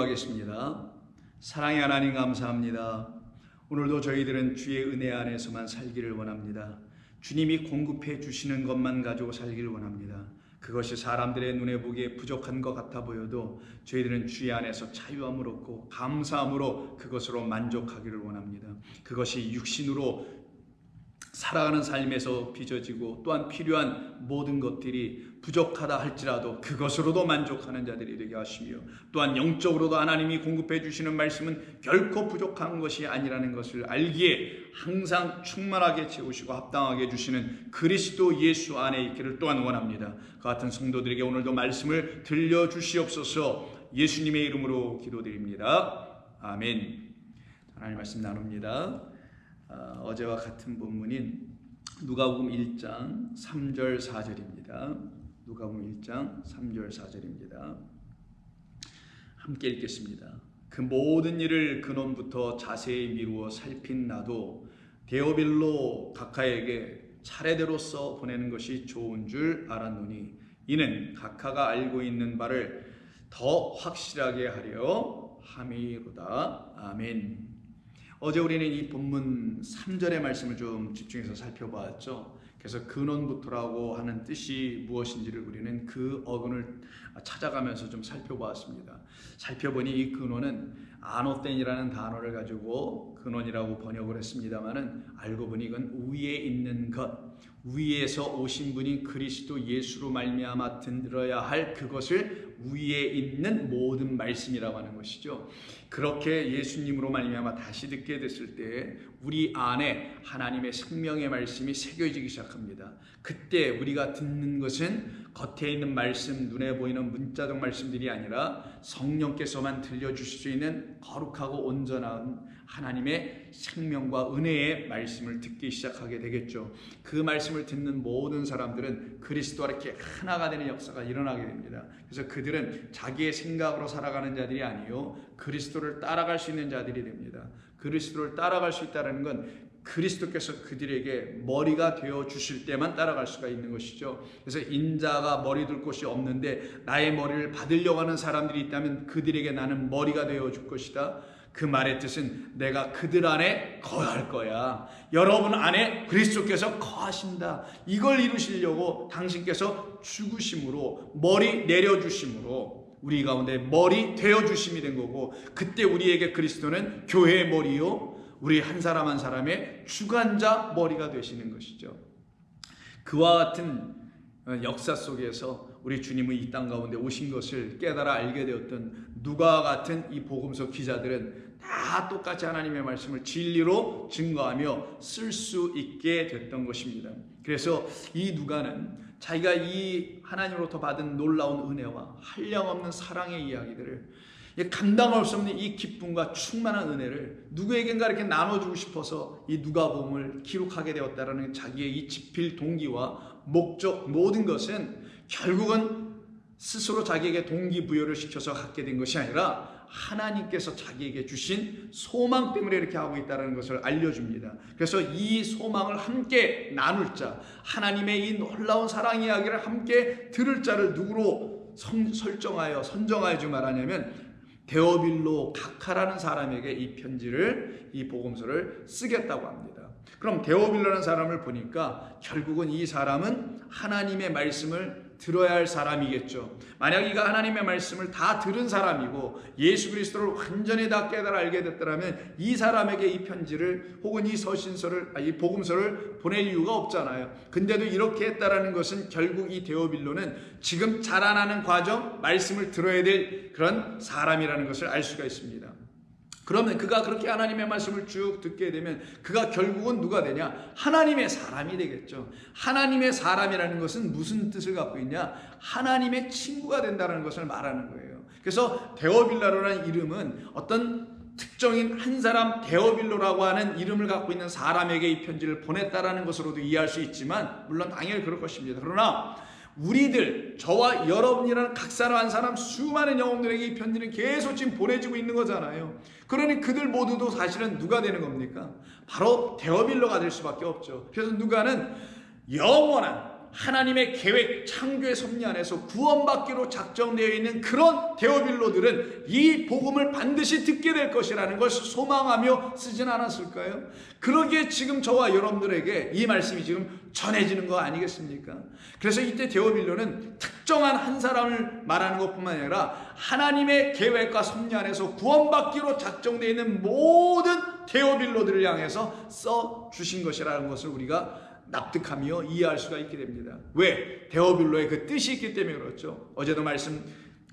기도하겠습니다. 사랑의 하나님 감사합니다. 오늘도 저희들은 주의 은혜 안에서만 살기를 원합니다. 주님이 공급해 주시는 것만 가지고 살기를 원합니다. 그것이 사람들의 눈에 보기에 부족한 것 같아 보여도 저희들은 주의 안에서 자유함을 얻고 감사함으로 그것으로 만족하기를 원합니다. 그것이 육신으로 살아가는 삶에서 빚어지고 또한 필요한 모든 것들이 부족하다 할지라도 그것으로도 만족하는 자들이 되게 하시며, 또한 영적으로도 하나님이 공급해 주시는 말씀은 결코 부족한 것이 아니라는 것을 알기에 항상 충만하게 채우시고 합당하게 해주시는 그리스도 예수 안에 있기를 또한 원합니다. 그 같은 성도들에게 오늘도 말씀을 들려주시옵소서. 예수님의 이름으로 기도드립니다. 아멘. 하나님 말씀 나눕니다. 어제와 같은 본문인 누가복음 1장 3절 4절입니다. 누가복음 1장 3절 4절입니다. 함께 읽겠습니다. 그 모든 일을 근원부터 자세히 미루어 살핀 나도 데오빌로 각하에게 차례대로서 보내는 것이 좋은 줄 알았노니 이는 각하가 알고 있는 바를 더 확실하게 하려 함이로다. 아멘. 어제 우리는 이 본문 3절의 말씀을 좀 집중해서 살펴보았죠. 그래서 근원부터라고 하는 뜻이 무엇인지를 우리는 그 어근을 찾아가면서 좀 살펴보았습니다. 살펴보니 이 근원은 아노땡이라는 단어를 가지고 근원이라고 번역을 했습니다만은 알고 보니 이건 위에 있는 것, 위에서 오신 분이 그리스도 예수로 말미암아 들어야 할 그것을 위에 있는 모든 말씀이라고 하는 것이죠. 그렇게 예수님으로 말미암아 다시 듣게 됐을 때 우리 안에 하나님의 생명의 말씀이 새겨지기 시작합니다. 그때 우리가 듣는 것은 겉에 있는 말씀, 눈에 보이는 문자적 말씀들이 아니라 성령께서만 들려주실 수 있는 거룩하고 온전한 하나님의 생명과 은혜의 말씀을 듣기 시작하게 되겠죠. 그 말씀을 듣는 모든 사람들은 그리스도와 이렇게 하나가 되는 역사가 일어나게 됩니다. 그래서 그들은 자기의 생각으로 살아가는 자들이 아니요 그리스도를 따라갈 수 있는 자들이 됩니다. 그리스도를 따라갈 수 있다는 건 그리스도께서 그들에게 머리가 되어 주실 때만 따라갈 수가 있는 것이죠. 그래서 인자가 머리 둘 곳이 없는데 나의 머리를 받으려고 하는 사람들이 있다면 그들에게 나는 머리가 되어 줄 것이다. 그 말의 뜻은 내가 그들 안에 거할 거야. 여러분 안에 그리스도께서 거하신다. 이걸 이루시려고 당신께서 죽으심으로 머리 내려주심으로 우리 가운데 머리 되어주심이 된 거고, 그때 우리에게 그리스도는 교회의 머리요 우리 한 사람 한 사람의 주관자 머리가 되시는 것이죠. 그와 같은 역사 속에서 우리 주님은 이 땅 가운데 오신 것을 깨달아 알게 되었던 누가와 같은 이 복음서 기자들은 다 똑같이 하나님의 말씀을 진리로 증거하며 쓸 수 있게 됐던 것입니다. 그래서 이 누가는 자기가 이 하나님으로부터 받은 놀라운 은혜와 한량없는 사랑의 이야기들을, 감당할 수 없는 이 기쁨과 충만한 은혜를 누구에겐가 이렇게 나눠주고 싶어서 이 누가복음을 기록하게 되었다라는 자기의 이 집필 동기와 목적, 모든 것은 결국은 스스로 자기에게 동기부여를 시켜서 갖게 된 것이 아니라 하나님께서 자기에게 주신 소망 때문에 이렇게 하고 있다는 것을 알려줍니다. 그래서 이 소망을 함께 나눌 자, 하나님의 이 놀라운 사랑 이야기를 함께 들을 자를 누구로 선정하여 주 말하냐면 데오빌로 각하라는 사람에게 이 편지를, 이 복음서를 쓰겠다고 합니다. 그럼 데오빌로라는 사람을 보니까 결국은 이 사람은 하나님의 말씀을 들어야 할 사람이겠죠. 만약 이가 하나님의 말씀을 다 들은 사람이고 예수 그리스도를 완전히 다 깨달아 알게 됐더라면 이 사람에게 이 편지를 혹은 이 서신서를, 이 복음서를 보낼 이유가 없잖아요. 근데도 이렇게 했다라는 것은 결국 이 데오빌로는 지금 자라나는 과정, 말씀을 들어야 될 그런 사람이라는 것을 알 수가 있습니다. 그러면 그가 그렇게 하나님의 말씀을 쭉 듣게 되면 그가 결국은 누가 되냐? 하나님의 사람이 되겠죠. 하나님의 사람이라는 것은 무슨 뜻을 갖고 있냐? 하나님의 친구가 된다는 것을 말하는 거예요. 그래서 데오빌로라는 이름은 어떤 특정인 한 사람, 데오빌로라고 하는 이름을 갖고 있는 사람에게 이 편지를 보냈다라는 것으로도 이해할 수 있지만, 물론 당연히 그럴 것입니다. 그러나 우리들, 저와 여러분이라는 각 사람 한 사람 수많은 영혼들에게 이 편지는 계속 지금 보내지고 있는 거잖아요. 그러니 그들 모두도 사실은 누가 되는 겁니까? 바로 데오빌로가 될 수밖에 없죠. 그래서 누가는 영원한 하나님의 계획, 창조의 섭리 안에서 구원받기로 작정되어 있는 그런 데오빌로들은 이 복음을 반드시 듣게 될 것이라는 것을 소망하며 쓰진 않았을까요? 그러기에 지금 저와 여러분들에게 이 말씀이 지금 전해지는 거 아니겠습니까? 그래서 이때 데오빌로는 특정한 한 사람을 말하는 것뿐만 아니라 하나님의 계획과 섭리 안에서 구원받기로 작정되어 있는 모든 데오빌로들을 향해서 써주신 것이라는 것을 우리가 납득하며 이해할 수가 있게 됩니다. 왜? 데오빌로의 그 뜻이 있기 때문에 그렇죠. 어제도 말씀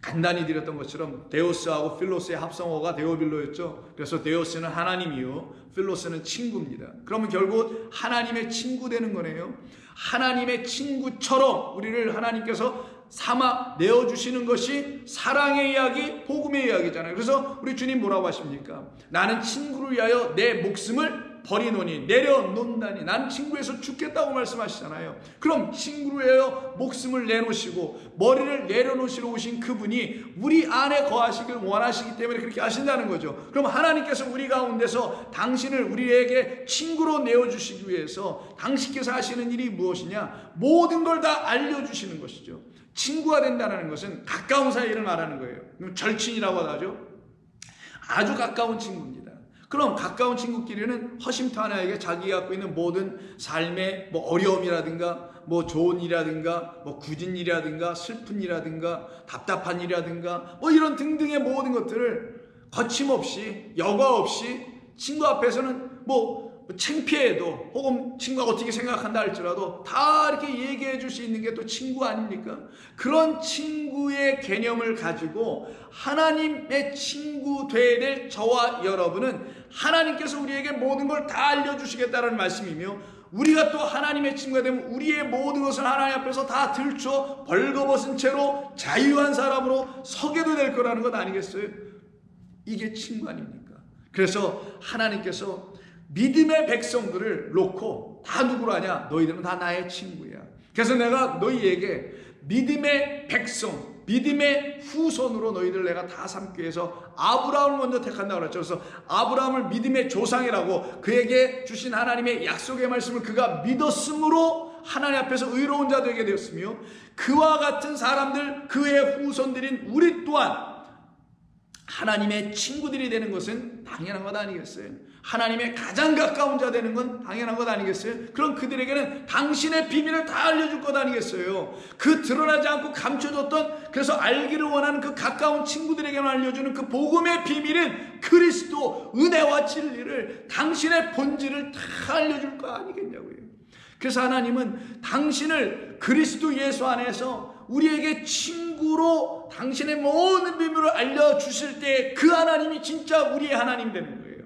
간단히 드렸던 것처럼 데오스하고 필로스의 합성어가 데오빌로였죠. 그래서 데오스는 하나님이요, 필로스는 친구입니다. 그러면 결국 하나님의 친구 되는 거네요. 하나님의 친구처럼 우리를 하나님께서 삼아 내어주시는 것이 사랑의 이야기, 복음의 이야기잖아요. 그래서 우리 주님 뭐라고 하십니까? 나는 친구를 위하여 내 목숨을 버리노니 내려놓는다니, 나는 친구에서 죽겠다고 말씀하시잖아요. 그럼 친구를 위하여 목숨을 내놓으시고 머리를 내려놓으시러 오신 그분이 우리 안에 거하시길 원하시기 때문에 그렇게 하신다는 거죠. 그럼 하나님께서 우리 가운데서 당신을 우리에게 친구로 내어주시기 위해서 당신께서 하시는 일이 무엇이냐? 모든 걸 다 알려주시는 것이죠. 친구가 된다는 것은 가까운 사이를 말하는 거예요. 절친이라고 하죠. 아주 가까운 친구입니다. 그럼 가까운 친구끼리는 허심탄회하게 자기가 갖고 있는 모든 삶의 어려움이라든가 좋은 일이라든가 굳은 일이라든가 슬픈 일이라든가 답답한 일이라든가 이런 등등의 모든 것들을 거침없이 여과 없이 친구 앞에서는 창피해도 혹은 친구가 어떻게 생각한다 할지라도 다 이렇게 얘기해 줄 수 있는 게 또 친구 아닙니까? 그런 친구의 개념을 가지고 하나님의 친구 되어야 될 저와 여러분은 하나님께서 우리에게 모든 걸 다 알려주시겠다는 말씀이며, 우리가 또 하나님의 친구가 되면 우리의 모든 것을 하나님 앞에서 다 들춰 벌거벗은 채로 자유한 사람으로 서게도 될 거라는 것 아니겠어요? 이게 친구 아닙니까? 그래서 하나님께서 믿음의 백성들을 놓고 다 누구로 하냐? 너희들은 다 나의 친구야. 그래서 내가 너희에게 믿음의 백성, 믿음의 후손으로 너희들 내가 다 삼기 위해서 아브라함을 먼저 택한다고 그랬죠. 그래서 아브라함을 믿음의 조상이라고, 그에게 주신 하나님의 약속의 말씀을 그가 믿었으므로 하나님 앞에서 의로운 자 되게 되었으며, 그와 같은 사람들, 그의 후손들인 우리 또한 하나님의 친구들이 되는 것은 당연한 것 아니겠어요? 하나님의 가장 가까운 자 되는 건 당연한 것 아니겠어요? 그럼 그들에게는 당신의 비밀을 다 알려줄 것 아니겠어요? 그 드러나지 않고 감춰졌던, 그래서 알기를 원하는 그 가까운 친구들에게만 알려주는 그 복음의 비밀은 그리스도, 은혜와 진리를, 당신의 본질을 다 알려줄 거 아니겠냐고요. 그래서 하나님은 당신을 그리스도 예수 안에서 우리에게 친구로 당신의 모든 비밀을 알려주실 때 그 하나님이 진짜 우리의 하나님 되는 거예요.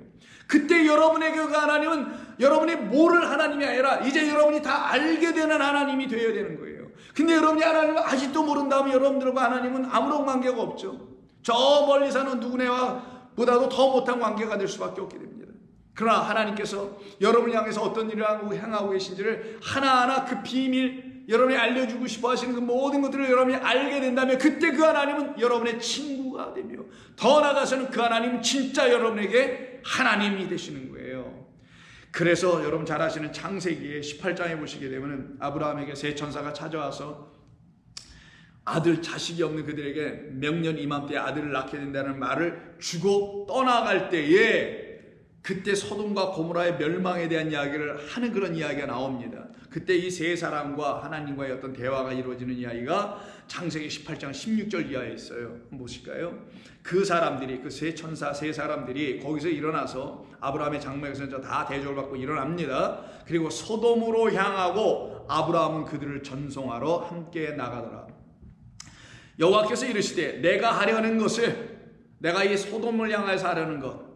그때 여러분에게 그 하나님은 여러분이 모를 하나님이 아니라 이제 여러분이 다 알게 되는 하나님이 되어야 되는 거예요. 근데 여러분이 하나님을 아직도 모른다면 여러분들과 하나님은 아무런 관계가 없죠. 저 멀리 사는 누구네와 보다도 더 못한 관계가 될 수밖에 없게 됩니다. 그러나 하나님께서 여러분을 향해서 어떤 일을 향하고 계신지를 하나하나 그 비밀, 여러분이 알려주고 싶어 하시는 그 모든 것들을 여러분이 알게 된다면 그때 그 하나님은 여러분의 친구가 되며, 더 나아가서는 그 하나님은 진짜 여러분에게 하나님이 되시는 거예요. 그래서 여러분 잘 아시는 창세기의 18장에 보시게 되면 아브라함에게 세 천사가 찾아와서 자식이 없는 그들에게 명년 이맘때에 아들을 낳게 된다는 말을 주고 떠나갈 때에, 그때 소돔과 고모라의 멸망에 대한 이야기를 하는 그런 이야기가 나옵니다. 그때 이 세 사람과 하나님과의 어떤 대화가 이루어지는 이야기가 창세기 18장 16절 이하에 있어요. 한번 보실까요? 그 사람들이, 그 세 천사 세 사람들이 거기서 일어나서 아브라함의 장막에서 다 대접을 받고 일어납니다. 그리고 소돔으로 향하고 아브라함은 그들을 전송하러 함께 나가더라. 여호와께서 이르시되 내가 하려는 것을, 내가 이 소돔을 향해서 하려는 것,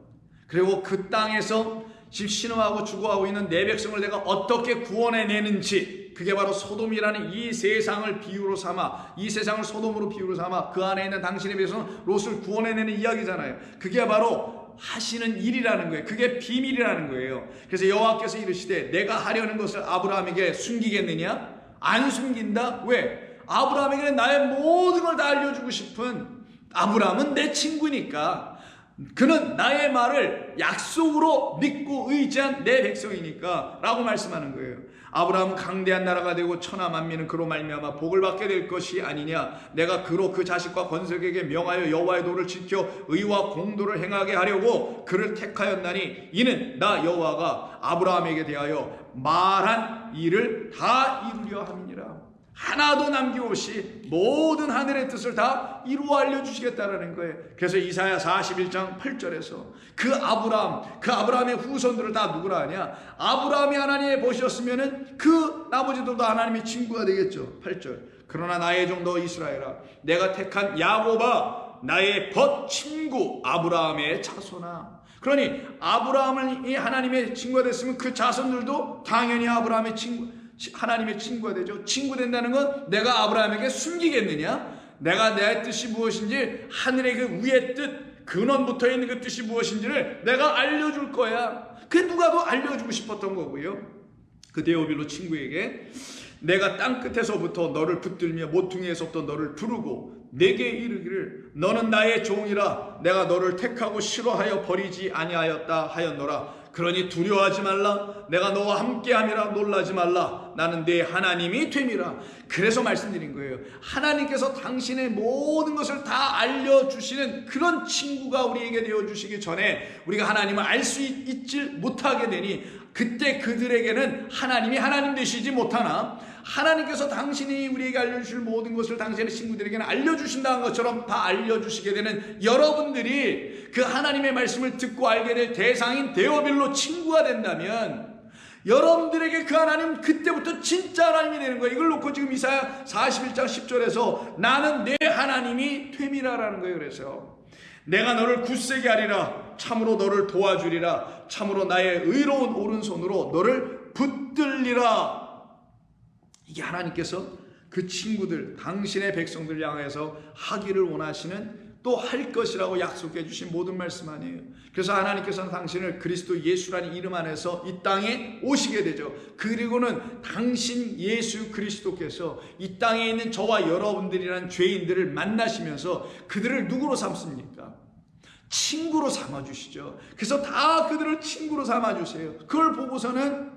그리고 그 땅에서 집 신음하고 죽어가고 있는 내 백성을 내가 어떻게 구원해내는지, 그게 바로 소돔이라는 이 세상을 비유로 삼아, 이 세상을 소돔으로 비유로 삼아 그 안에 있는 당신의 백성 롯을 구원해내는 이야기잖아요. 그게 바로 하시는 일이라는 거예요. 그게 비밀이라는 거예요. 그래서 여호와께서 이르시되 내가 하려는 것을 아브라함에게 숨기겠느냐? 안 숨긴다. 왜? 아브라함에게는 나의 모든 걸 다 알려주고 싶은, 아브라함은 내 친구니까, 그는 나의 말을 약속으로 믿고 의지한 내 백성이니까 라고 말씀하는 거예요. 아브라함은 강대한 나라가 되고 천하 만민은 그로 말미암아 복을 받게 될 것이 아니냐. 내가 그로 그 자식과 건석에게 명하여 여호와의 도를 지켜 의와 공도를 행하게 하려고 그를 택하였나니 이는 나 여호와가 아브라함에게 대하여 말한 일을 다 이루려 함이니라. 하나도 남김없이 모든 하늘의 뜻을 다 이루어 알려주시겠다라는 거예요. 그래서 이사야 41장 8절에서 그 아브라함의 후손들을 다 누구라 하냐. 아브라함이 하나님의 보셨으면은 그 나머지들도 하나님의 친구가 되겠죠. 8절. 그러나 나의 종 너 이스라엘아, 내가 택한 야곱아, 나의 벗 친구 아브라함의 자손아. 그러니 아브라함이 하나님의 친구가 됐으면 그 자손들도 당연히 아브라함의 친구, 하나님의 친구가 되죠. 친구 된다는 건 내가 아브라함에게 숨기겠느냐? 내가 내 뜻이 무엇인지, 하늘의 그 위의 뜻, 근원부터 있는 그 뜻이 무엇인지를 내가 알려줄 거야. 그 누가 더 알려주고 싶었던 거고요. 그 데오빌로 친구에게 내가 땅 끝에서부터 너를 붙들며 모퉁이에서부터 너를 부르고 내게 이르기를 너는 나의 종이라 내가 너를 택하고 싫어하여 버리지 아니하였다 하였노라. 그러니 두려워하지 말라. 내가 너와 함께함이라. 놀라지 말라. 나는 내 하나님이 됨이라. 그래서 말씀드린 거예요. 하나님께서 당신의 모든 것을 다 알려주시는 그런 친구가 우리에게 되어주시기 전에 우리가 하나님을 알 수 있지 못하게 되니 그때 그들에게는 하나님이 하나님 되시지 못하나 하나님께서 당신이 우리에게 알려주실 모든 것을 당신의 친구들에게는 알려주신다는 것처럼 다 알려주시게 되는 여러분들이 그 하나님의 말씀을 듣고 알게 될 대상인 데오빌로 친구가 된다면 여러분들에게 그 하나님 그때부터 진짜 하나님이 되는 거예요. 이걸 놓고 지금 이사야 41장 10절에서 나는 내 하나님이 됨이라라는 거예요. 그래서 내가 너를 굳세게 하리라. 참으로 너를 도와주리라. 참으로 나의 의로운 오른손으로 너를 붙들리라. 이게 하나님께서 그 친구들, 당신의 백성들 향해서 하기를 원하시는, 또 할 것이라고 약속해 주신 모든 말씀 아니에요. 그래서 하나님께서는 당신을 그리스도 예수라는 이름 안에서 이 땅에 오시게 되죠. 그리고는 당신 예수 그리스도께서 이 땅에 있는 저와 여러분들이란 죄인들을 만나시면서 그들을 누구로 삼습니까? 친구로 삼아주시죠. 그래서 다 그들을 친구로 삼아주세요. 그걸 보고서는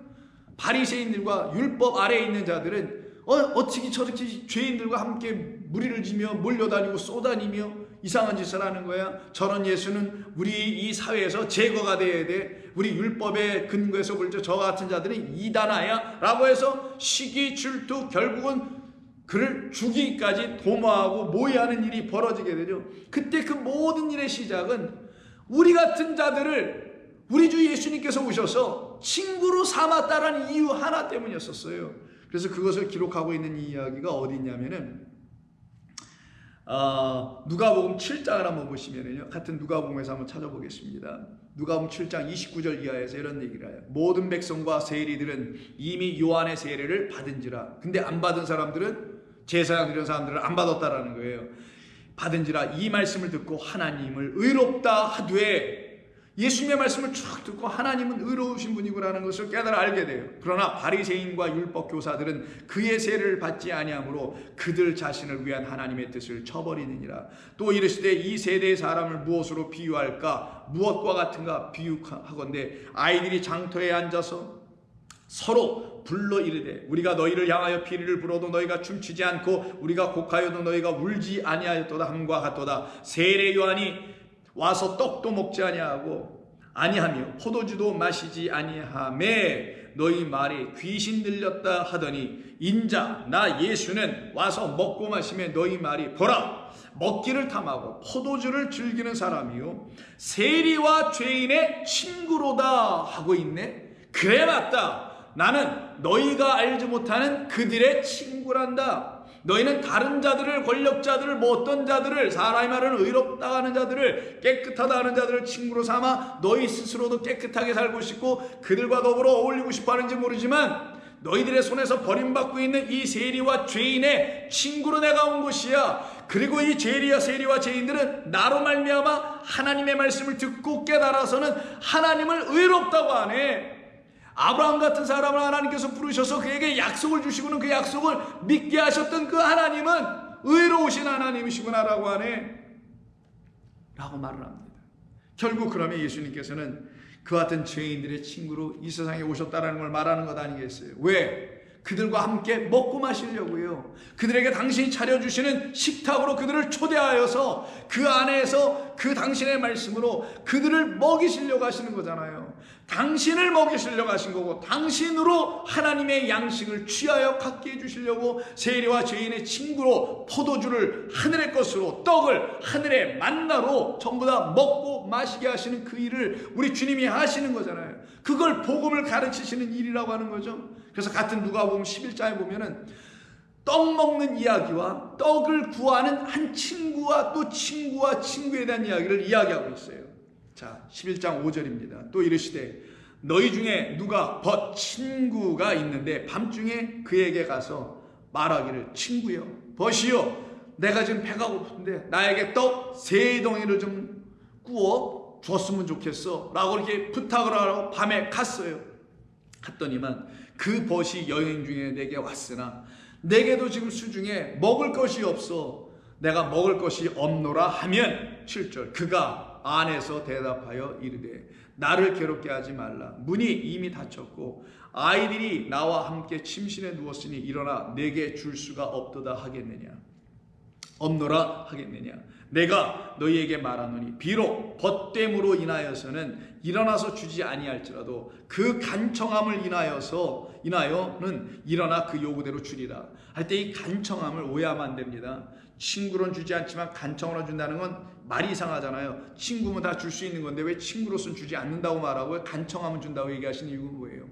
바리새인들과 율법 아래에 있는 자들은 어떻게 저렇게 죄인들과 함께 무리를 지며 몰려다니고 쏘다니며 이상한 짓을 하는 거야. 저런 예수는 우리 이 사회에서 제거가 돼야 돼. 우리 율법의 근거에서 볼 때 저 같은 자들은 이단아야 라고 해서 시기 질투, 결국은 그를 죽이기까지 도모하고 모의하는 일이 벌어지게 되죠. 그때 그 모든 일의 시작은 우리 같은 자들을 우리 주 예수님께서 오셔서 친구로 삼았다라는 이유 하나 때문이었었어요. 그래서 그것을 기록하고 있는 이 이야기가 어디 있냐면은 누가복음 7장을 한번 보시면은요, 같은 누가복음에서 한번 찾아보겠습니다. 누가복음 7장 29절 이하에서 이런 얘기를 해요. 모든 백성과 세리들은 이미 요한의 세례를 받은지라. 근데 안 받은 사람들은, 제사장 이런 사람들은 안 받았다라는 거예요. 받은지라 이 말씀을 듣고 하나님을 의롭다 하되, 예수님의 말씀을 쭉 듣고 하나님은 의로우신 분이구라는 것을 깨달아 알게 돼요. 그러나 바리새인과 율법 교사들은 그의 세례를 받지 아니하므로 그들 자신을 위한 하나님의 뜻을 쳐버리느니라. 또 이르시되 이 세대의 사람을 무엇으로 비유할까? 무엇과 같은가? 비유하건대 아이들이 장터에 앉아서 서로 불러 이르되 우리가 너희를 향하여 피리를 불어도 너희가 춤추지 않고 우리가 곡하여도 너희가 울지 아니하였도다 함과 같도다. 세례 요한이 와서 떡도 먹지 아니하며 포도주도 마시지 아니하매 너희 말이 귀신 들렸다 하더니 인자 나 예수는 와서 먹고 마시며 너희 말이 보라 먹기를 탐하고 포도주를 즐기는 사람이요 세리와 죄인의 친구로다 하고 있네. 그래 맞다. 나는 너희가 알지 못하는 그들의 친구란다. 너희는 다른 자들을, 권력자들을, 뭐 어떤 자들을, 사람이 말하는 의롭다 하는 자들을, 깨끗하다 하는 자들을 친구로 삼아 너희 스스로도 깨끗하게 살고 싶고 그들과 더불어 어울리고 싶어 하는지 모르지만 너희들의 손에서 버림받고 있는 이 세리와 죄인의 친구로 내가 온 것이야. 그리고 이 세리와 죄인들은 나로 말미암아 하나님의 말씀을 듣고 깨달아서는 하나님을 의롭다고 하네. 아브라함 같은 사람을 하나님께서 부르셔서 그에게 약속을 주시고는 그 약속을 믿게 하셨던 그 하나님은 의로우신 하나님이시구나라고 하네 라고 말을 합니다. 결국 그러면 예수님께서는 그와 같은 죄인들의 친구로 이 세상에 오셨다는 걸 말하는 것 아니겠어요? 왜? 그들과 함께 먹고 마시려고요. 그들에게 당신이 차려주시는 식탁으로 그들을 초대하여서 그 안에서 그 당신의 말씀으로 그들을 먹이시려고 하시는 거잖아요. 당신을 먹이시려고 하신 거고, 당신으로 하나님의 양식을 취하여 갖게 해주시려고 세리와 죄인의 친구로 포도주를 하늘의 것으로, 떡을 하늘의 만나로 전부 다 먹고 마시게 하시는 그 일을 우리 주님이 하시는 거잖아요. 그걸 복음을 가르치시는 일이라고 하는 거죠. 그래서 같은 누가복음 11장에 보면은 떡 먹는 이야기와 떡을 구하는 한 친구와 또 친구와 친구에 대한 이야기를 이야기하고 있어요. 자, 11장 5절입니다. 또 이르시되 너희 중에 누가 친구가 있는데 밤중에 그에게 가서 말하기를 친구여 벗이요 내가 지금 배가 고픈데 나에게 떡 3덩이를 좀 구워 줬으면 좋겠어 라고 이렇게 부탁을 하러 밤에 갔어요. 갔더니만 그 벗이 여행 중에 내게 왔으나 내게도 지금 수중에 먹을 것이 없어 내가 먹을 것이 없노라 하면 7절 그가 안에서 대답하여 이르되 나를 괴롭게 하지 말라. 문이 이미 닫혔고 아이들이 나와 함께 침실에 누웠으니 일어나 내게 줄 수가 없도다 하겠느냐. 없노라 하겠느냐. 내가 너희에게 말하노니 비록 벗됨으로 인하여서는 일어나서 주지 아니할지라도 그 간청함을 인하여는 일어나 그 요구대로 주리라. 할 때 이 간청함을 오해하면 안 됩니다. 친구로는 주지 않지만 간청으로 준다는 건 말이 이상하잖아요. 친구면 다 줄 수 있는 건데 왜 친구로서는 주지 않는다고 말하고 간청하면 준다고 얘기하시는 이유는 뭐예요?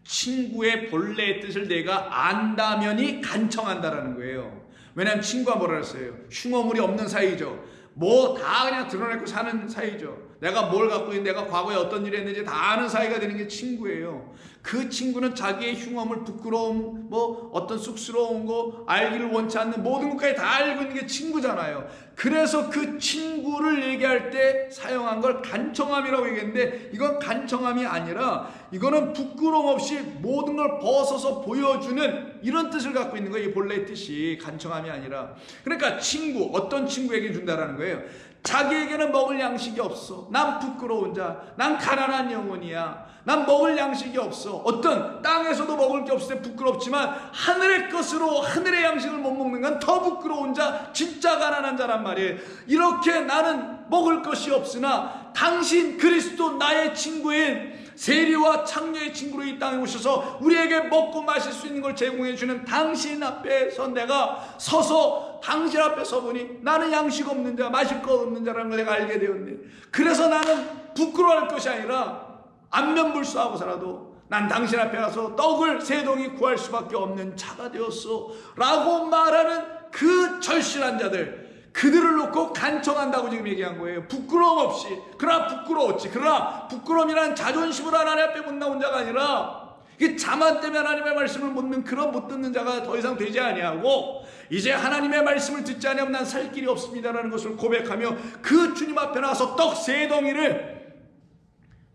친구의 본래의 뜻을 내가 안다면이 간청한다라는 거예요. 왜냐하면 친구가 뭐라 했어요? 흉어물이 없는 사이죠. 뭐 다 그냥 드러내고 사는 사이죠. 내가 뭘 갖고 있는지, 내가 과거에 어떤 일을 했는지 다 아는 사이가 되는 게 친구예요. 그 친구는 자기의 흉엄을, 부끄러움, 뭐 어떤 쑥스러운 거, 알기를 원치 않는 모든 것까지 다 알고 있는 게 친구잖아요. 그래서 그 친구를 얘기할 때 사용한 걸 간청함이라고 얘기했는데, 이건 간청함이 아니라 이거는 부끄러움 없이 모든 걸 벗어서 보여주는 이런 뜻을 갖고 있는 거예요. 이 본래의 뜻이 간청함이 아니라. 그러니까 친구, 어떤 친구에게 준다라는 거예요. 자기에게는 먹을 양식이 없어. 난 부끄러운 자, 난 가난한 영혼이야. 난 먹을 양식이 없어. 어떤 땅에서도 먹을 게 없을 때 부끄럽지만 하늘의 것으로 하늘의 양식을 못 먹는 건 더 부끄러운 자, 진짜 가난한 자란 말이에요. 이렇게 나는 먹을 것이 없으나 당신 그리스도 나의 친구인 세리와 창녀의 친구로 이 땅에 오셔서 우리에게 먹고 마실 수 있는 걸 제공해 주는 당신 앞에서 내가 서서 당신 앞에 서보니 나는 양식 없는 자, 마실 거 없는 자라는 걸 내가 알게 되었네. 그래서 나는 부끄러워할 것이 아니라 안면불수하고 살아도 난 당신 앞에 가서 떡을 3덩이 구할 수밖에 없는 자가 되었어 라고 말하는 그 절실한 자들, 그들을 놓고 간청한다고 지금 얘기한 거예요. 부끄러움 없이. 그러나 부끄러웠지. 그러나 부끄러움이란 자존심으로 하나님 앞에 못 나온 자가 아니라 이게 자만 때문에 하나님의 말씀을 못 듣는 그런 못 듣는 자가 더 이상 되지 아니하고 이제 하나님의 말씀을 듣지 아니하면 난 살 길이 없습니다라는 것을 고백하며 그 주님 앞에 나와서 떡 3덩이를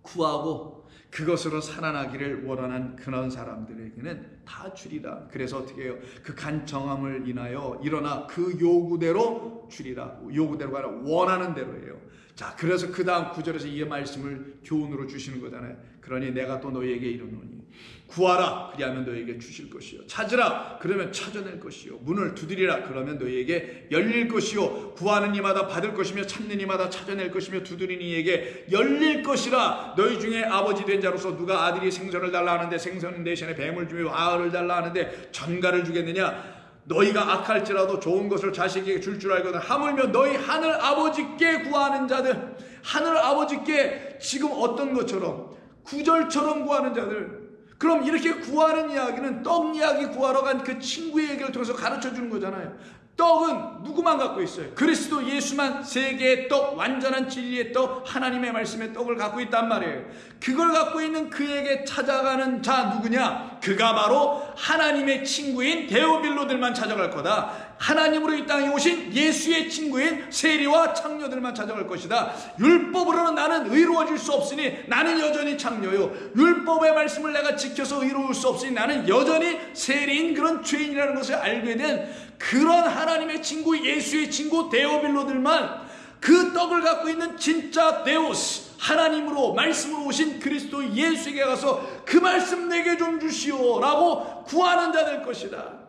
구하고 그것으로 살아나기를 원하는 그런 사람들에게는 다 주리라. 그래서 어떻게 해요? 그 간청함을 인하여 일어나 그 요구대로 주리라. 요구대로가 아니라 원하는 대로예요. 자, 그래서 그 다음 9절에서 이 말씀을 교훈으로 주시는 거잖아요. 그러니 내가 또 너희에게 이르노니 구하라 그리하면 너희에게 주실 것이요 찾으라 그러면 찾아낼 것이요 문을 두드리라 그러면 너희에게 열릴 것이요 구하는 이마다 받을 것이며 찾는 이마다 찾아낼 것이며 두드리는 이에게 열릴 것이라. 너희 중에 아버지 된 자로서 누가 아들이 생선을 달라 하는데 생선 대신에 뱀을 주며 아을 달라 하는데 전갈을 주겠느냐. 너희가 악할지라도 좋은 것을 자식에게 줄 알거든. 하물며 너희 하늘 아버지께 구하는 자들, 하늘 아버지께 지금 어떤 것처럼 구절처럼 구하는 자들. 그럼 이렇게 구하는 이야기는 떡 이야기 구하러 간 그 친구의 얘기를 통해서 가르쳐주는 거잖아요. 떡은 누구만 갖고 있어요? 그리스도 예수만 세계의 떡, 완전한 진리의 떡, 하나님의 말씀의 떡을 갖고 있단 말이에요. 그걸 갖고 있는 그에게 찾아가는 자 누구냐? 그가 바로 하나님의 친구인 데오빌로들만 찾아갈 거다. 하나님으로 이 땅에 오신 예수의 친구인 세리와 창녀들만 찾아갈 것이다. 율법으로는 나는 의로워질 수 없으니 나는 여전히 창녀요. 율법의 말씀을 내가 지켜서 의로울 수 없으니 나는 여전히 세리인 그런 죄인이라는 것을 알게 된 그런 하나님의 친구, 예수의 친구 데오빌로들만 그 떡을 갖고 있는 진짜 데오스, 하나님으로 말씀으로 오신 그리스도 예수에게 가서 그 말씀 내게 좀 주시오 라고 구하는 자 될 것이다.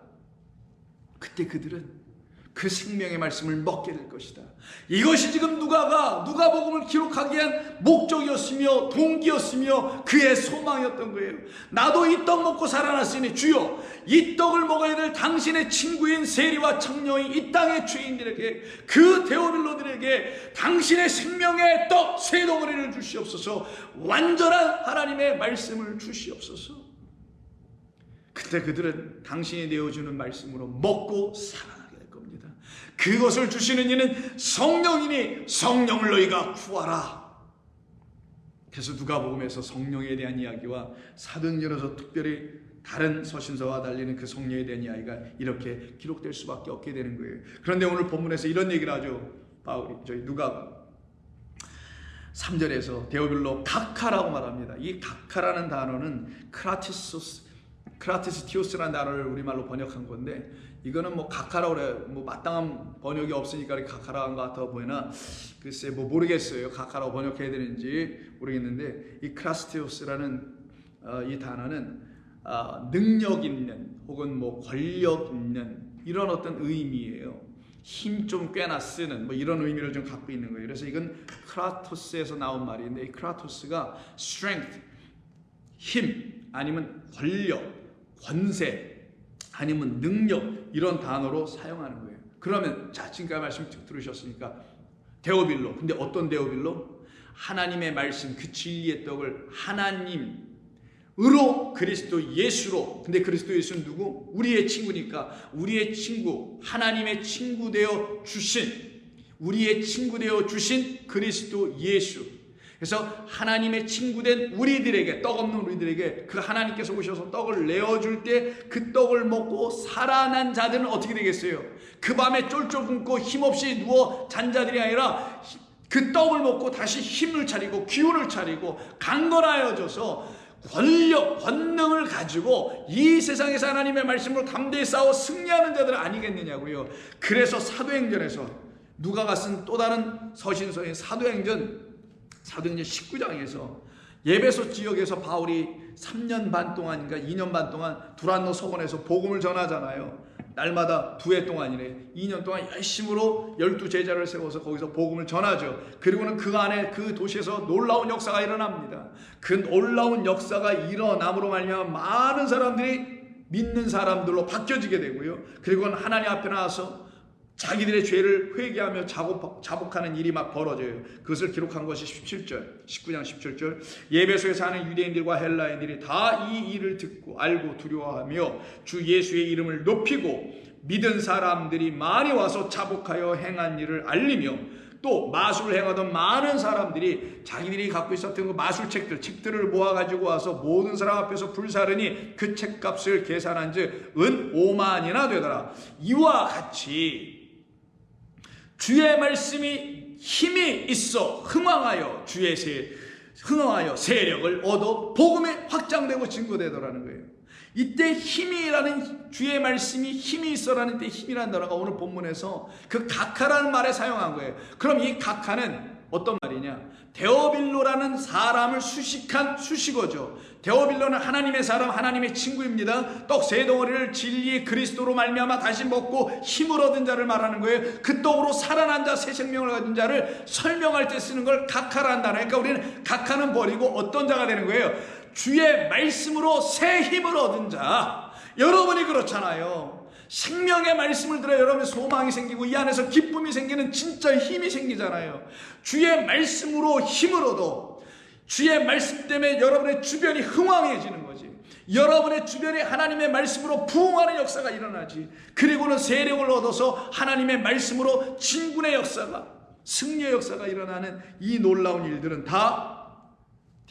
그때 그들은 그 생명의 말씀을 먹게 될 것이다. 이것이 지금 누가복음을 기록하기 위한 목적이었으며 동기였으며 그의 소망이었던 거예요. 나도 이 떡 먹고 살아났으니 주여, 이 떡을 먹어야 될 당신의 친구인 세리와 청년이 이 땅의 죄인들에게, 그 데오빌로들에게 당신의 생명의 떡 세 덩어리를 주시옵소서. 완전한 하나님의 말씀을 주시옵소서. 그때 그들은 당신이 내어주는 말씀으로 먹고 살아나게 될 겁니다. 그것을 주시는 이는 성령이니 성령을 너희가 구하라. 그래서 누가복음에서 성령에 대한 이야기와 사도행전에서 특별히 다른 서신서와 달리는 그 성령에 대한 이야기가 이렇게 기록될 수밖에 없게 되는 거예요. 그런데 오늘 본문에서 이런 얘기를 하죠. 누가 3절에서 데오빌로 각하라고 말합니다. 이 각하라는 단어는 크라티스티오스라는 단어를 우리말로 번역한 건데, 이거는 뭐 각하라고 그래, 뭐 마땅한 번역이 없으니까 각하라고 한 것 같아 보이나, 글쎄 뭐 모르겠어요. 각하라고 번역해야 되는지 모르겠는데, 이 크라티스티오스라는 이 단어는 능력 있는 혹은 뭐 권력 있는 이런 어떤 의미예요. 힘 좀 꽤나 쓰는 뭐 이런 의미를 좀 갖고 있는 거예요. 그래서 이건 크라토스에서 나온 말인데, 이 크라토스가 strength, 힘, 아니면 권력, 권세, 아니면 능력, 이런 단어로 사용하는 거예요. 그러면 자, 지금까지 말씀 들으셨으니까 데오빌로, 근데 어떤 데오빌로? 하나님의 말씀, 그 진리의 떡을 하나님으로, 그리스도 예수로. 근데 그리스도 예수는 누구? 우리의 친구니까 우리의 친구, 하나님의 친구 되어 주신, 우리의 친구 되어 주신 그리스도 예수. 그래서 하나님의 친구된 우리들에게, 떡 없는 우리들에게 그 하나님께서 오셔서 떡을 내어줄 때 그 떡을 먹고 살아난 자들은 어떻게 되겠어요? 그 밤에 쫄쫄 굶고 힘없이 누워 잔 자들이 아니라 그 떡을 먹고 다시 힘을 차리고 기운을 차리고 강건하여져서 권력, 권능을 가지고 이 세상에서 하나님의 말씀으로 담대히 싸워 승리하는 자들 아니겠느냐고요. 그래서 사도행전에서 누가가 쓴 또 다른 서신서인 사도행전 19장에서 예배소 지역에서 바울이 3년 반 동안인가 2년 반 동안 두란노 서원에서 복음을 전하잖아요. 날마다 2회 동안이래. 2년 동안 열심으로 12제자를 세워서 거기서 복음을 전하죠. 그리고는 그 안에 그 도시에서 놀라운 역사가 일어납니다. 그 놀라운 역사가 일어남으로 말미암아 많은 사람들이 믿는 사람들로 바뀌어지게 되고요. 그리고는 하나님 앞에 나와서 자기들의 죄를 회개하며 자복하는 일이 막 벌어져요. 그것을 기록한 것이 17절, 19장 17절. 예배소에 사는 유대인들과 헬라인들이 다 이 일을 듣고 알고 두려워하며 주 예수의 이름을 높이고 믿은 사람들이 많이 와서 자복하여 행한 일을 알리며, 또 마술을 행하던 많은 사람들이 자기들이 갖고 있었던 그 마술책들을 모아가지고 와서 모든 사람 앞에서 불사르니 그 책값을 계산한즉 은 5만이나 되더라. 이와 같이 주의 말씀이 힘이 있어 흥왕하여 흥왕하여 세력을 얻어 복음이 확장되고 증거되더라는 거예요. 이때 힘이라는, 주의 말씀이 힘이 있어라는 때 힘이라는 단어가 오늘 본문에서 그 각하라는 말에 사용한 거예요. 그럼 이 각하는 어떤 말이냐? 데오빌로라는 사람을 수식한 수식어죠. 데오빌로는 하나님의 사람, 하나님의 친구입니다. 떡 세 덩어리를 진리의 그리스도로 말미암아 다시 먹고 힘을 얻은 자를 말하는 거예요. 그 떡으로 살아난 자, 새 생명을 가진 자를 설명할 때 쓰는 걸 각하라는 단어. 그러니까 우리는 각하는 버리고 어떤 자가 되는 거예요? 주의 말씀으로 새 힘을 얻은 자. 여러분이 그렇잖아요. 생명의 말씀을 들어 여러분의 소망이 생기고 이 안에서 기쁨이 생기는 진짜 힘이 생기잖아요. 주의 말씀으로 힘을 얻어, 주의 말씀 때문에 여러분의 주변이 흥왕해지는 거지. 여러분의 주변에 하나님의 말씀으로 부흥하는 역사가 일어나지. 그리고는 세력을 얻어서 하나님의 말씀으로 진군의 역사가, 승리의 역사가 일어나는 이 놀라운 일들은 다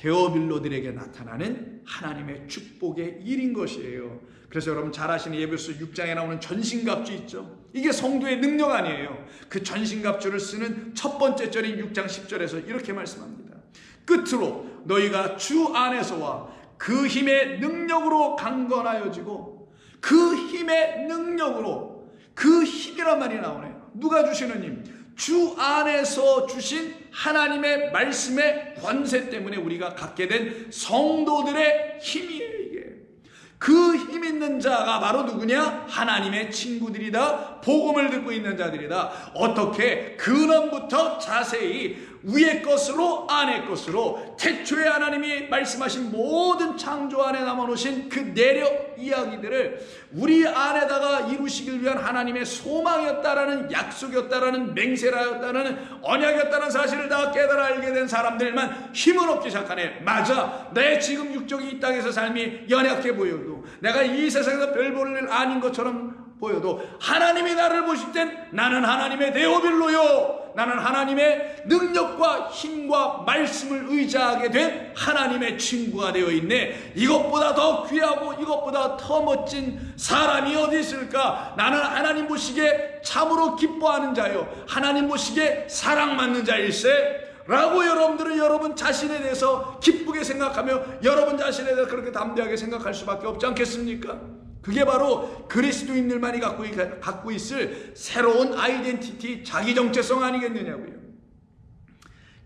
데오빌로들에게 나타나는 하나님의 축복의 일인 것이에요. 그래서 여러분 잘 아시는 예배소 6장에 나오는 전신갑주 있죠. 이게 성도의 능력 아니에요. 그 전신갑주를 쓰는 첫 번째 절인 6장 10절에서 이렇게 말씀합니다. 끝으로 너희가 주 안에서와 그 힘의 능력으로 강건하여지고, 그 힘의 능력으로, 그 힘이란 말이 나오네요. 누가 주시는 힘? 주 안에서 주신 하나님의 말씀의 권세 때문에 우리가 갖게 된 성도들의 힘이에요. 이게 그 힘 있는 자가 바로 누구냐? 하나님의 친구들이다. 복음을 듣고 있는 자들이다. 어떻게? 근원부터 자세히 위의 것으로 안의 것으로 태초에 하나님이 말씀하신 모든 창조 안에 남아놓으신 그 내력 이야기들을 우리 안에다가 이루시길 위한 하나님의 소망이었다라는 약속이었다라는 맹세라였다라는 언약이었다는 사실을 다 깨달아 알게 된 사람들만 힘을 얻기 시작하네. 맞아, 내 지금 육적인 이 땅에서 삶이 연약해 보여도, 내가 이 세상에서 별 볼 일 아닌 것처럼 보여도, 하나님이 나를 보실 땐 나는 하나님의 데오빌로요, 나는 하나님의 능력과 힘과 말씀을 의지하게 된 하나님의 친구가 되어 있네. 이것보다 더 귀하고 이것보다 더 멋진 사람이 어디 있을까? 나는 하나님 보시기에 참으로 기뻐하는 자요, 하나님 보시기에 사랑받는 자일세 라고 여러분들은 여러분 자신에 대해서 기쁘게 생각하며 여러분 자신에 대해서 그렇게 담대하게 생각할 수밖에 없지 않겠습니까? 그게 바로 그리스도인들만이 갖고 있을 새로운 아이덴티티, 자기 정체성 아니겠느냐고요.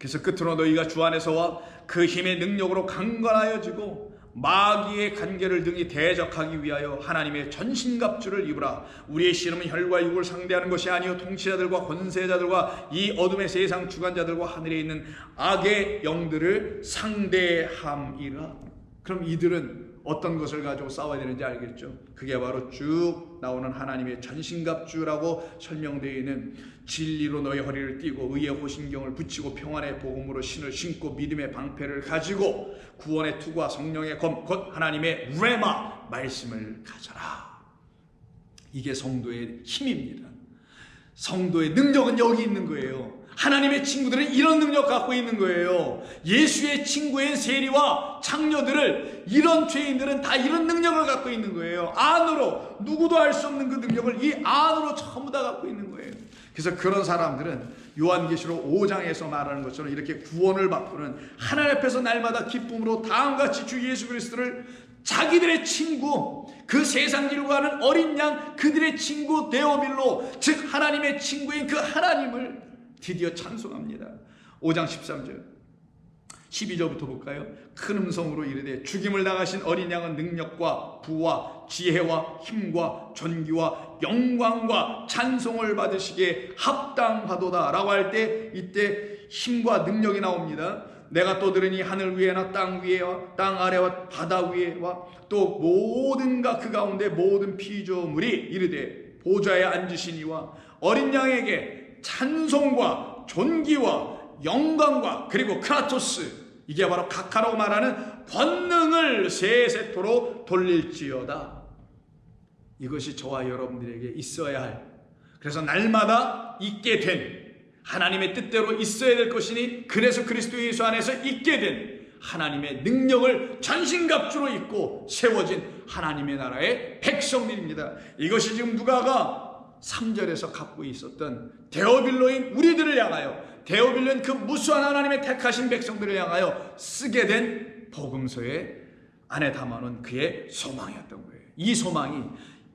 그래서 끝으로 너희가 주 안에서와 그 힘의 능력으로 강건하여지고 마귀의 간계를 등이 대적하기 위하여 하나님의 전신갑주를 입으라. 우리의 씨름은 혈과 육을 상대하는 것이 아니요 통치자들과 권세자들과 이 어둠의 세상 주관자들과 하늘에 있는 악의 영들을 상대함이라. 그럼 이들은 어떤 것을 가지고 싸워야 되는지 알겠죠? 그게 바로 쭉 나오는 하나님의 전신갑주라고 설명되어 있는 진리로 너의 허리를 띠고 의의 호신경을 붙이고 평안의 복음으로 신을 신고 믿음의 방패를 가지고 구원의 투구와 성령의 검 곧 하나님의 레마 말씀을 가져라. 이게 성도의 힘입니다. 성도의 능력은 여기 있는 거예요. 하나님의 친구들은 이런 능력 갖고 있는 거예요. 예수의 친구인 세리와 창녀들을, 이런 죄인들은 다 이런 능력을 갖고 있는 거예요. 안으로, 누구도 알 수 없는 그 능력을 이 안으로 전부 다 갖고 있는 거예요. 그래서 그런 사람들은 요한계시록 5장에서 말하는 것처럼 이렇게 구원을 받고는 하나님 앞에서 날마다 기쁨으로 다음같이 주 예수 그리스도를 자기들의 친구, 그 세상 일과는 어린 양, 그들의 친구 데오빌로, 즉 하나님의 친구인 그 하나님을 드디어 찬송합니다. 5장 13절 12절부터 볼까요? 큰 음성으로 이르되 죽임을 당하신 어린 양은 능력과 부와 지혜와 힘과 존귀와 영광과 찬송을 받으시기에 합당하도다 라고 할 때, 이때 힘과 능력이 나옵니다. 내가 또 들으니 하늘 위에나 땅 위에와 땅 아래와 바다 위에와 또 모든가 그 가운데 모든 피조물이 이르되 보좌에 앉으신 이와 어린 양에게 찬송과 존귀와 영광과 그리고 크라토스, 이게 바로 각하라고 말하는 권능을 세세토록 돌릴지어다. 이것이 저와 여러분들에게 있어야 할, 그래서 날마다 있게 된 하나님의 뜻대로 있어야 될 것이니, 그래서 그리스도 예수 안에서 있게 된 하나님의 능력을 전신갑주로 입고 세워진 하나님의 나라의 백성들입니다. 이것이 지금 누가가 3절에서 갖고 있었던 데오빌로인 우리들을 향하여, 데오빌로인 그 무수한 하나님의 택하신 백성들을 향하여 쓰게 된 복음서의 안에 담아놓은 그의 소망이었던 거예요. 이 소망이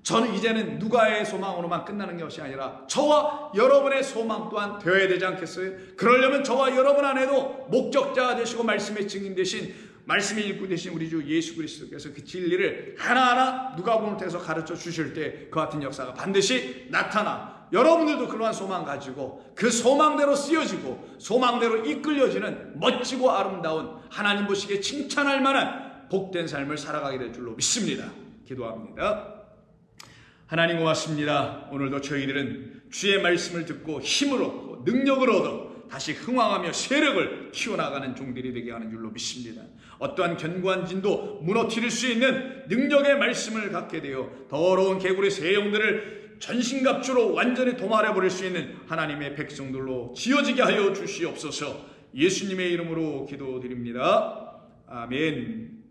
저는 이제는 누가의 소망으로만 끝나는 것이 아니라 저와 여러분의 소망 또한 되어야 되지 않겠어요? 그러려면 저와 여러분 안에도 목적자가 되시고 말씀의 증인 되신, 말씀의 일꾼 되신 우리 주 예수 그리스도께서 그 진리를 하나하나 누가복음을 통해서 가르쳐 주실 때 그 같은 역사가 반드시 나타나 여러분들도 그러한 소망 가지고 그 소망대로 쓰여지고 소망대로 이끌려지는 멋지고 아름다운, 하나님 보시기에 칭찬할 만한 복된 삶을 살아가게 될 줄로 믿습니다. 기도합니다. 하나님 고맙습니다. 오늘도 저희들은 주의 말씀을 듣고 힘을 얻고 능력을 얻어 다시 흥왕하며 세력을 키워나가는 종들이 되게 하는 줄로 믿습니다. 어떠한 견고한 진도 무너뜨릴 수 있는 능력의 말씀을 갖게 되어 더러운 개구리 새 영들을 전신갑주로 완전히 도말해버릴 수 있는 하나님의 백성들로 지어지게 하여 주시옵소서. 예수님의 이름으로 기도드립니다. 아멘.